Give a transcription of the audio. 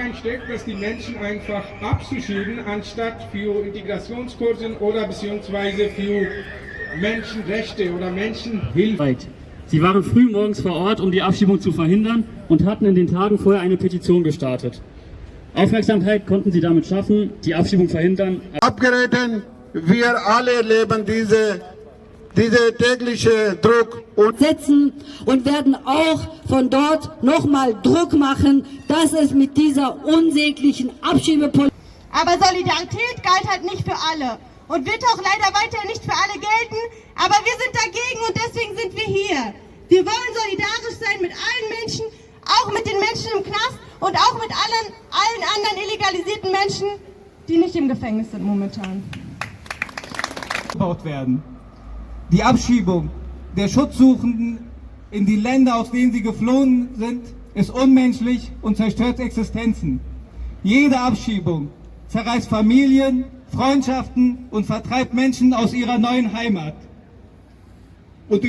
darin steckt, dass die Menschen einfach abzuschieben, anstatt für Integrationskurse oder beziehungsweise für Menschenrechte oder Menschenhilfe. Sie waren früh morgens vor Ort, um die Abschiebung zu verhindern und hatten in den Tagen vorher eine Petition gestartet. Aufmerksamkeit konnten sie damit schaffen, die Abschiebung verhindern. Abgeordneten, wir alle erleben diese tägliche Druck und setzen und werden auch von dort nochmal Druck machen, dass es mit dieser unsäglichen Abschiebepolitik. Aber Solidarität galt halt nicht für alle und wird auch leider weiterhin nicht für alle gelten. Aber wir sind dagegen und deswegen sind wir hier. Wir wollen solidarisch sein mit allen Menschen, auch mit den Menschen im Knast und auch mit allen anderen illegalisierten Menschen, die nicht im Gefängnis sind momentan. Gebaut werden. Die Abschiebung der Schutzsuchenden in die Länder, aus denen sie geflohen sind, ist unmenschlich und zerstört Existenzen. Jede Abschiebung zerreißt Familien, Freundschaften und vertreibt Menschen aus ihrer neuen Heimat. Und